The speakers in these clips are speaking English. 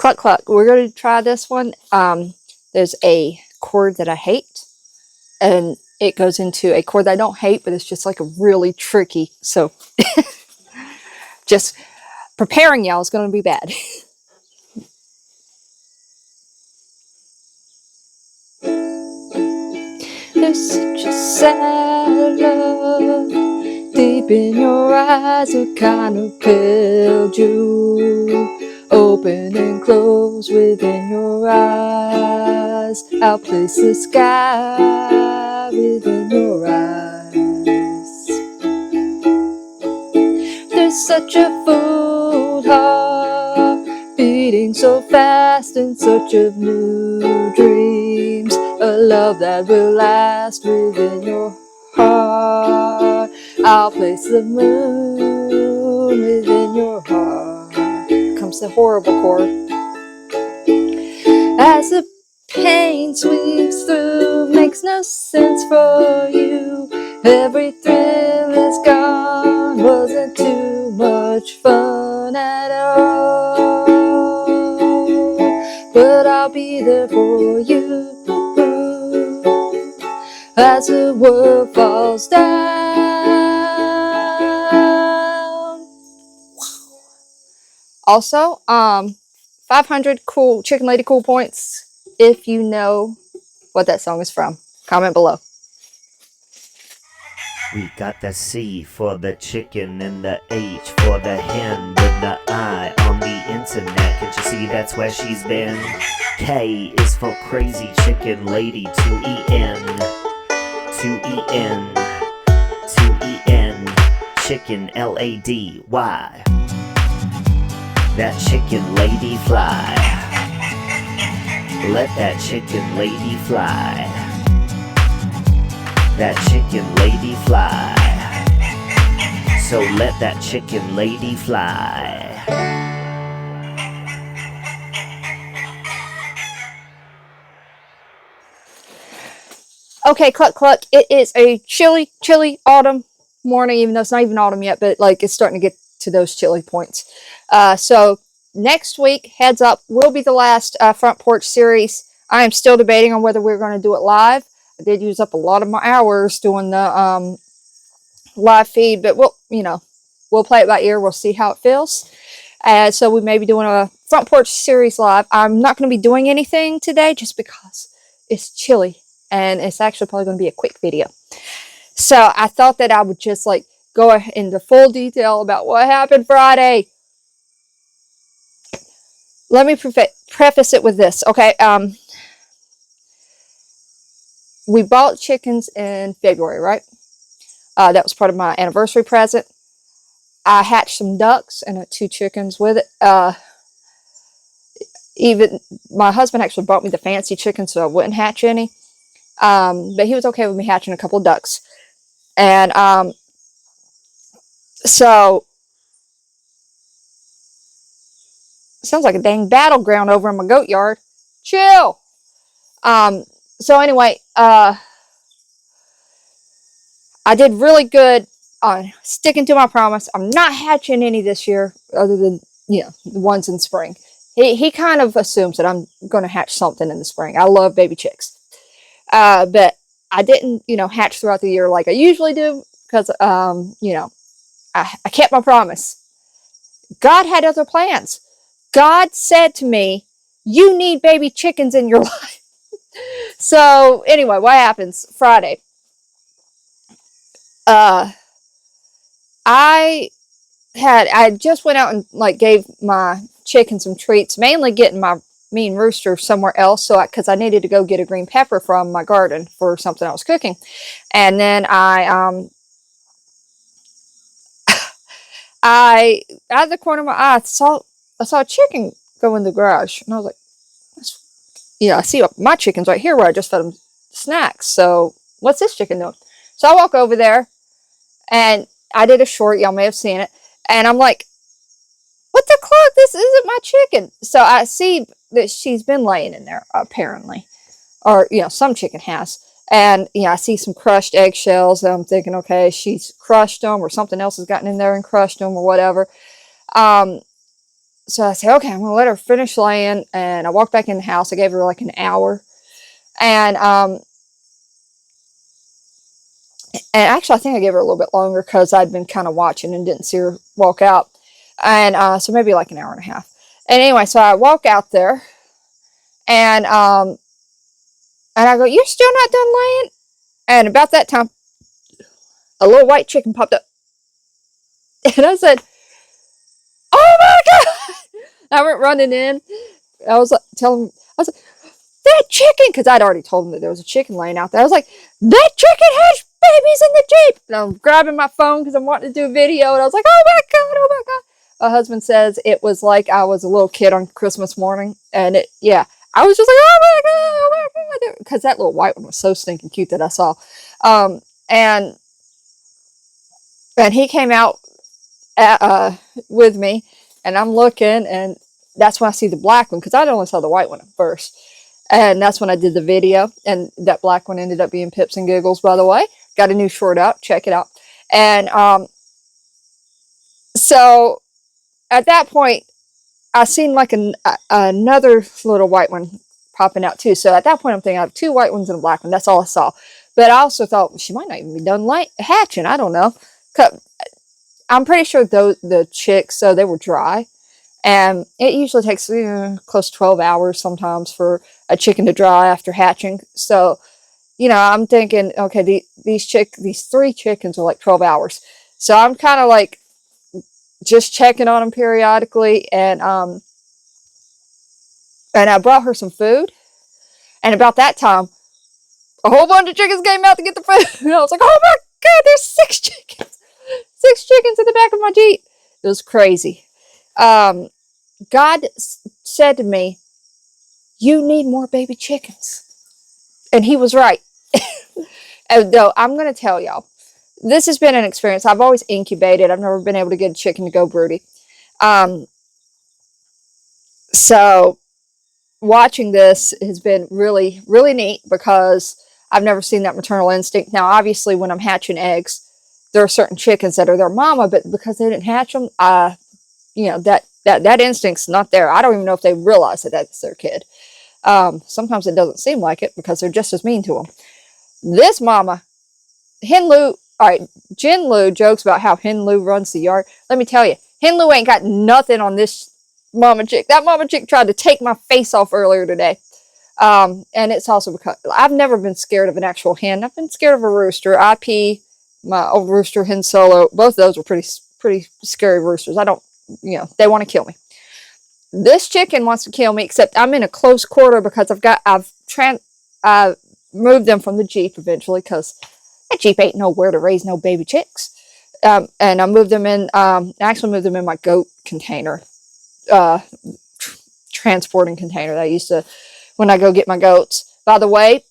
Cluck cluck. We're going to try this one. There's a chord that I hate, and it goes into a chord that I don't hate, but it's just like a really tricky. So just preparing y'all is going to be bad. There's such a sad love deep in your eyes, what kind of pale you open and close within your eyes. I'll place the sky within your eyes. There's such a full heart beating so fast in search of new dreams, a love that will last within your heart. I'll place the moon within your heart. Comes the horrible chord. As the pain sweeps through, makes no sense for you. Every thrill is gone, wasn't too much fun at all. But I'll be there for you as the world falls down. Also, 500 cool Chicken Lady cool points if you know what that song is from. Comment below. We got the C for the chicken and the H for the hen with the I on the internet. Can't you see that's where she's been? K is for crazy chicken lady. 2EN, 2EN, 2EN, chicken LADY. That chicken lady fly. Let that chicken lady fly. That chicken lady fly. So let that chicken lady fly. Okay, cluck cluck. It is a chilly autumn morning, even though it's not even autumn yet, but like it's starting to get to those chilly points. So next week, heads up, will be the last Front Porch series. I am still debating on whether we're going to do it live. I did use up a lot of my hours doing the live feed, but we'll play it by ear. We'll see how it feels. So we may be doing a Front Porch series live. I'm not going to be doing anything today just because it's chilly, and it's actually probably going to be a quick video. So I thought that I would just like go into full detail about what happened Friday. Let me preface it with this, okay? We bought chickens in February, right? That was part of my anniversary present. I hatched some ducks and 2 chickens with it. Even my husband actually bought me the fancy chicken so I wouldn't hatch any. But he was okay with me hatching a couple of ducks. And so sounds like a dang battleground over in my goat yard. Chill. So anyway, I did really good on sticking to my promise. I'm not hatching any this year other than, the ones in spring. He kind of assumes that I'm going to hatch something in the spring. I love baby chicks. But I didn't, hatch throughout the year like I usually do because, I kept my promise. God had other plans. God said to me, you need baby chickens in your life. So anyway, what happens Friday? I just went out and like gave my chicken some treats, mainly getting my mean rooster somewhere else. So because I needed to go get a green pepper from my garden for something I was cooking. And then I out of the corner of my eye, I saw a chicken go in the garage, and I was like, I see my chicken's right here where I just fed them snacks. So what's this chicken doing? So I walk over there, and I did a short. Y'all may have seen it, and I'm like, what the cluck? This isn't my chicken. So I see that she's been laying in there apparently, or some chicken has. And I see some crushed eggshells, and I'm thinking, okay, she's crushed them, or something else has gotten in there and crushed them, or whatever. so I said, okay, I'm gonna let her finish laying, and I walked back in the house. I gave her like an hour, and actually I think I gave her a little bit longer because I'd been kind of watching and didn't see her walk out, and so maybe like an hour and a half. And anyway, so I walk out there, and I go, "You're still not done laying?" And about that time, a little white chicken popped up, and I said, "Oh my god!" I went running in. I was like, telling, I was like, "That chicken," because I'd already told him that there was a chicken laying out there. I was like, "That chicken has babies in the Jeep." And I'm grabbing my phone because I'm wanting to do a video, and I was like, "Oh my god, oh my god." My husband says it was like I was a little kid on Christmas morning, and yeah, I was just like, "Oh my god, oh my god," because that little white one was so stinking cute that I saw, um, and he came out with me, and I'm looking, and that's when I see the black one because I only saw the white one at first. And that's when I did the video. And that black one ended up being Pips and Giggles, by the way. Got a new short out. Check it out. And so at that point, I seen like another little white one popping out too. So at that point, I'm thinking I have two white ones and a black one. That's all I saw. But I also thought, well, she might not even be done hatching. I don't know. I'm pretty sure the chicks, so they were dry. And it usually takes close to 12 hours sometimes for a chicken to dry after hatching. So, I'm thinking, okay, these three chickens are like 12 hours. So I'm kind of like just checking on them periodically. And I brought her some food. And about that time, a whole bunch of chickens came out to get the food. And I was like, oh my God, there's 6 chickens. 6 chickens in the back of my Jeep. It was crazy. God said to me, you need more baby chickens. And he was right. And though I'm going to tell y'all, this has been an experience. I've always incubated. I've never been able to get a chicken to go broody. So watching this has been really, really neat because I've never seen that maternal instinct. Now, obviously, when I'm hatching eggs, there are certain chickens that are their mama, but because they didn't hatch them, that instinct's not there. I don't even know if they realize that that's their kid. Sometimes it doesn't seem like it because they're just as mean to them. This mama, Hen Lu, all right, Jen Lu jokes about how Hen Lu runs the yard. Let me tell you, Hen Lu ain't got nothing on this mama chick. That mama chick tried to take my face off earlier today. And it's also because I've never been scared of an actual hen. I've been scared of a rooster. IP, my old rooster, Hen Solo, both of those were pretty scary roosters. I don't, they want to kill me. This chicken wants to kill me, except I'm in a close quarter because I've moved them from the Jeep eventually because that Jeep ain't nowhere to raise no baby chicks. And I moved them in, actually moved them in my goat container, transporting container that I used to, when I go get my goats. By the way,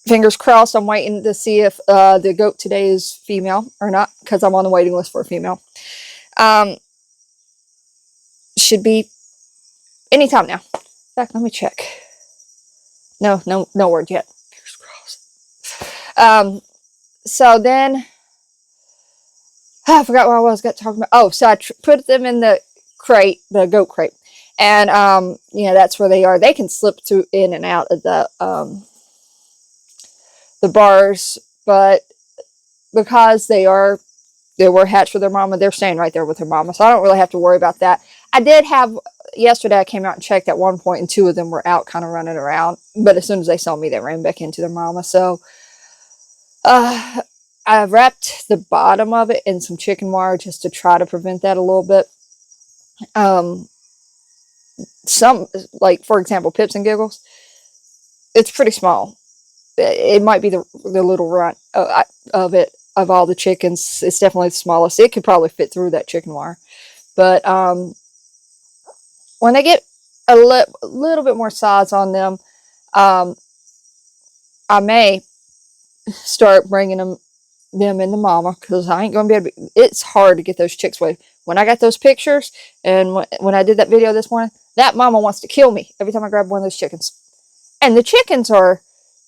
fingers crossed, I'm waiting to see if the goat today is female or not because I'm on the waiting list for a female. Should be anytime now. In fact, let me check. No word yet. Fingers crossed. So then, I forgot what I was talking about. Oh, so I put them in the crate, the goat crate. And, that's where they are. They can slip through in and out of the bars, but because they were hatched with their mama, they're staying right there with their mama. So I don't really have to worry about that. I did have, yesterday I came out and checked at one point and 2 of them were out kind of running around. But as soon as they saw me, they ran back into their mama. So, I wrapped the bottom of it in some chicken wire just to try to prevent that a little bit. Some, like, for example, Pips and Giggles, it's pretty small. It might be the little runt of it, of all the chickens. It's definitely the smallest. It could probably fit through that chicken wire. But when they get a little bit more size on them, I may start bringing them in the mama because I ain't going to be able to. It's hard to get those chicks away. When I got those pictures and when I did that video this morning, that mama wants to kill me every time I grab one of those chickens. And the chickens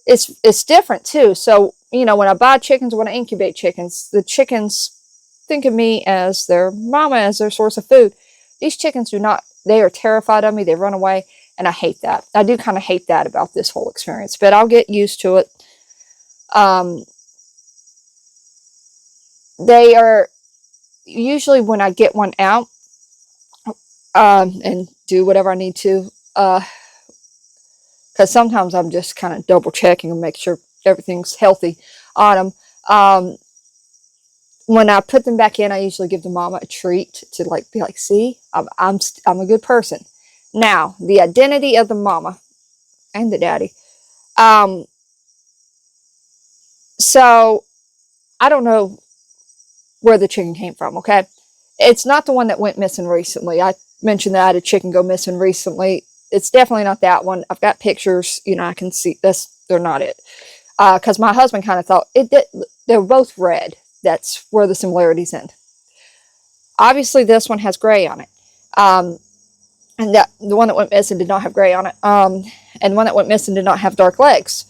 it's different too. So, when I buy chickens or when I incubate chickens, the chickens think of me as their mama, as their source of food. These chickens do not, they are terrified of me. They run away, and I hate that. I do kind of hate that about this whole experience, but I'll get used to it. They are usually, when I get one out, and do whatever I need to, because sometimes I'm just kind of double checking and make sure everything's healthy on them. When I put them back in, I usually give the mama a treat to be like, see, I'm a good person. Now, the identity of the mama and the daddy. So I don't know where the chicken came from. Okay, it's not the one that went missing recently. I mentioned that I had a chicken go missing recently. It's definitely not that one. I've got pictures. I can see this. They're not it. Because my husband kind of thought they were both red. That's where the similarities end. Obviously, this one has gray on it. And the one that went missing did not have gray on it. And the one that went missing did not have dark legs.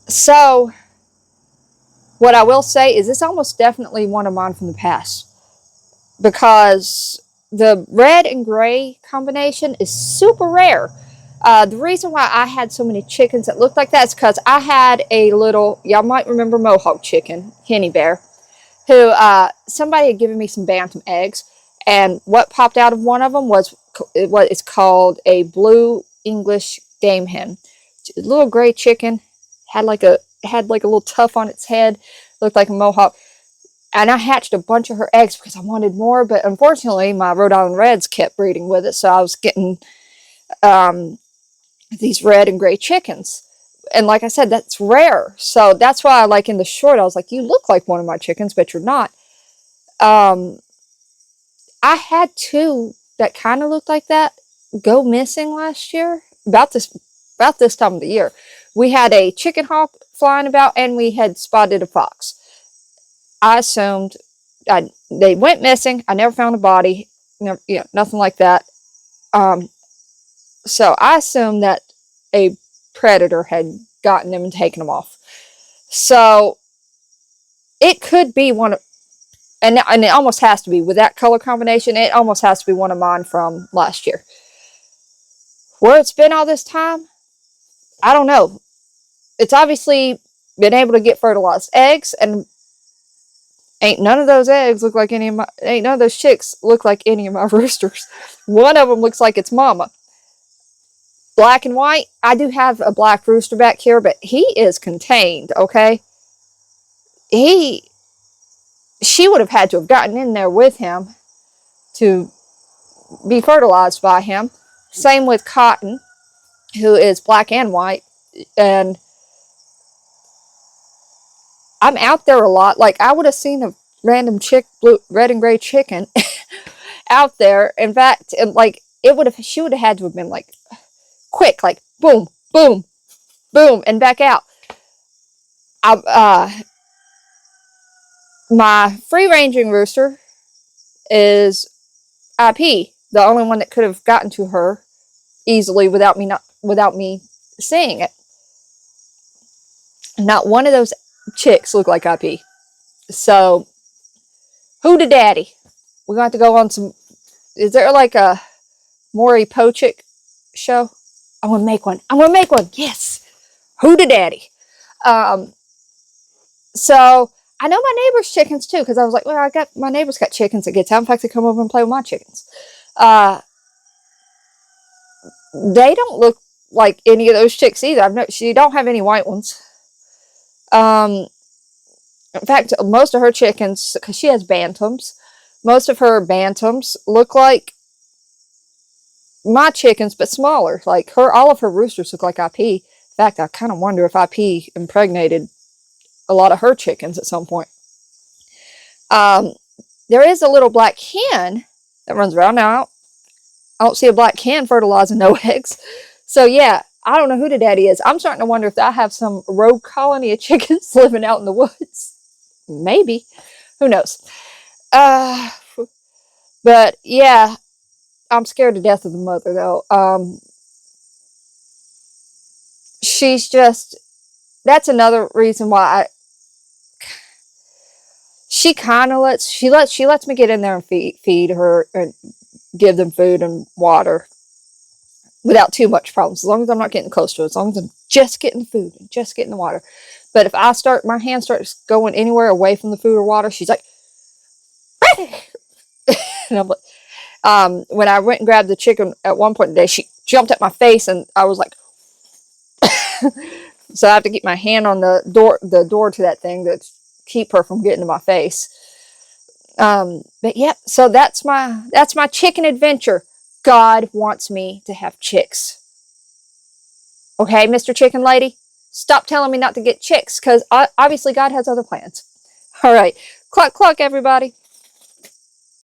So, what I will say is this almost definitely one of mine from the past. Because the red and gray combination is super rare. The reason why I had so many chickens that looked like that is because I had a little, y'all might remember Mohawk chicken, Henny Bear, who somebody had given me some bantam eggs, and what popped out of one of them was what is called a blue English game hen. A little gray chicken, had like a little tuft on its head, looked like a Mohawk. And I hatched a bunch of her eggs because I wanted more, but unfortunately my Rhode Island Reds kept breeding with it, so I was getting these red and gray chickens. And like I said, that's rare. So that's why, in the short, I was like, you look like one of my chickens, but you're not. I had two that kind of looked like that go missing last year, about this time of the year. We had a chicken hawk flying about, and we had spotted a fox. I assumed they went missing. I never found a body, nothing like that. So I assumed that a predator had gotten them and taken them off. So it could be one of, and it almost has to be, with that color combination, it almost has to be one of mine from last year. Where it's been all this time, I don't know. It's obviously been able to get fertilized eggs, and ain't none of those eggs look like ain't none of those chicks look like any of my roosters. One of them looks like its mama. Black and white. I do have a black rooster back here, but he is contained, okay? She would have had to have gotten in there with him to be fertilized by him. Same with Cotton, who is black and white. And I'm out there a lot. I would have seen a random red and gray chicken out there. In fact, she would have had to have been quick, boom, boom, boom, and back out. My free-ranging rooster is IP, the only one that could have gotten to her easily without me seeing it. Not one of those chicks look like IP. So, who the daddy? We're going to have to go on some. Is there a Maury Pochick show? I'm going to make one. Yes. Who the daddy? So I know my neighbor's chickens too, because I was like, well, my neighbor's got chickens that gets out. In fact, they come over and play with my chickens. They don't look like any of those chicks either. She don't have any white ones. In fact, most of her chickens, because she has bantams, most of her bantams look like my chickens, but smaller. All of her roosters look like IP. In fact, I kind of wonder if IP impregnated a lot of her chickens at some point. There is a little black hen that runs around now. I don't see a black hen fertilizing no eggs. So yeah, I don't know who the daddy is. I'm starting to wonder if I have some rogue colony of chickens living out in the woods. Maybe. Who knows? But yeah, I'm scared to death of the mother though. She's just, that's another reason why she kind of she lets me get in there and feed her and give them food and water without too much problems, as long as I'm not getting close to it, as long as I'm just getting the food and just getting the water. But if my hand starts going anywhere away from the food or water, she's like, and I'm like, when I went and grabbed the chicken at one point today, she jumped at my face, and I was like, so I have to keep my hand on the door to that thing to keep her from getting to my face. But yeah, so that's my chicken adventure. God wants me to have chicks. Okay, Mr. Chicken Lady, stop telling me not to get chicks, because obviously God has other plans. All right, cluck cluck, everybody.